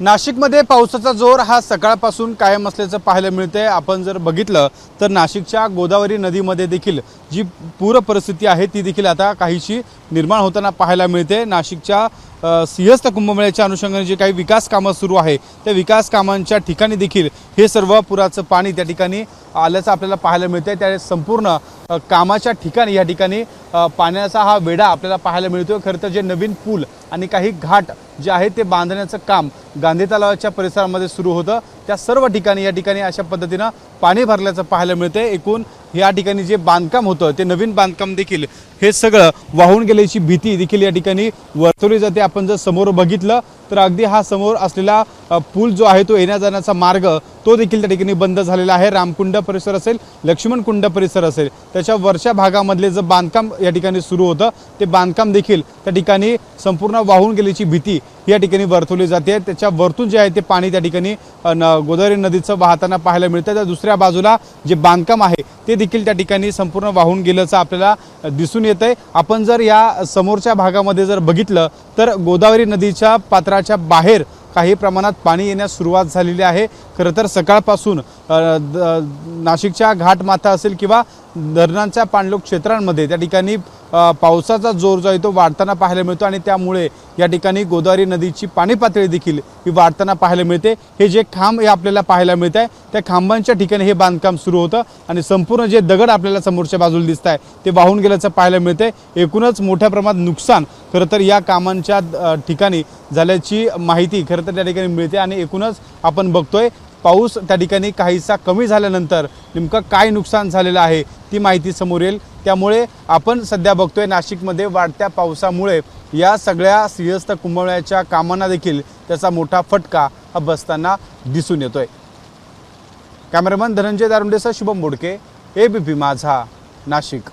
नाशिकमध्ये पावसाचा जोर हा सकाळपासून कायम असल्याचं पाहायला मिळते। आपण जर बघितलं तर नाशिकच्या गोदावरी नदीमध्ये देखील जी पूर परिस्थिती आहे ती देखील आता काहीशी निर्माण होताना पाहायला मिळते। नाशिकच्या सिंहस्थ कुंभमेळ्याच्या अनुषंगाने जे काही विकास कामं सुरू आहे त्या विकास कामांच्या ठिकाणी देखील हे सर्व पुराचं पाणी त्या ठिकाणी आल्याचं आपल्याला पाहायला मिळते। त्या संपूर्ण कामाच्या ठिकाणी या ठिकाणी पाण्याचा हा वेढा आपल्याला पाहायला मिळतो। खरं तर जे नवीन पूल आणि काही घाट जे आहे ते बांधण्याचं काम गांधी तलावाच्या परिसरामध्ये सुरू होतं त्या सर्व ठिकाणी या ठिकाणी अशा पद्धतीनं पाणी भरल्याचं पाहायला मिळते। एकूण या ठिकाणी जे बांधकाम होतं ते नवीन बांधकाम देखील हे सगळं वाहून गेल्याची भीती देखील या ठिकाणी वर्तवली जाते। आपण जर समोर बघितलं तर अगदी हा समोर असलेला पूल जो आहे तो येण्या जाण्याचा मार्ग तो देखील त्या ठिकाणी बंद झालेला आहे। रामकुंड परिसर असेल, लक्ष्मण कुंड परिसर असेल, त्याच्या वरच्या भागामधले जे बांधकाम या ठिकाणी सुरू होतं ते बांधकाम देखील त्या ठिकाणी संपूर्ण वाहून गेल्याची भीती या ठिकाणी वर्तवली जाते। त्याच्या वरतून जे आहे ते पाणी त्या ठिकाणी गोदावरी नदीचं वाहताना पाहायला मिळतं। त्या दुसऱ्या बाजूला जे बांधकाम आहे ते देखील त्या ठिकाणी संपूर्ण वाहून गेल्याचं आपल्याला दिसून येतंय। आपण जर या समोरच्या भागामध्ये जर बघितलं तर गोदावरी नदीच्या पात्राच्या बाहेर काही प्रमाणात पाणी येण्यास सुरुवात झालेली आहे। खरं तर सकाळपासून नाशिकच्या घाटमाथा असेल किंवा धरणांच्या पाणलोट क्षेत्रांमध्ये त्या ठिकाणी पावसाचा जोर जो आहे तो वाढताना पाहायला मिळतो आणि त्यामुळे या ठिकाणी गोदावरी नदीची पाणी पातळी देखील ही वाढताना पाहायला मिळते। हे जे खांब हे आपल्याला पाहायला मिळत आहे त्या खांबांच्या ठिकाणी हे बांधकाम सुरू होतं आणि संपूर्ण जे दगड आपल्याला समोरच्या बाजूला दिसत आहे ते वाहून गेल्याचं पाहायला मिळते। एकूणच मोठ्या प्रमाणात नुकसान खरं तर या कामांच्या ठिकाणी झाल्याची माहिती खरं तर त्या ठिकाणी मिळते आणि एकूणच आपण बघतोय पाऊस त्या ठिकाणी काहीसा कमी झाल्यानंतर नेमकं काय नुकसान झालेलं आहे ती माहिती समोर येईल। त्यामुळे आपण सध्या बघतोय नाशिकमध्ये वाढत्या पावसामुळे या सगळ्या सिंहस्थ कुंभमेळ्याच्या कामांना देखील त्याचा मोठा फटका बसताना दिसून येतोय। कॅमेरामन धनंजय दारुंडेसह शुभम बोडके, एबीपी माझा, नाशिक।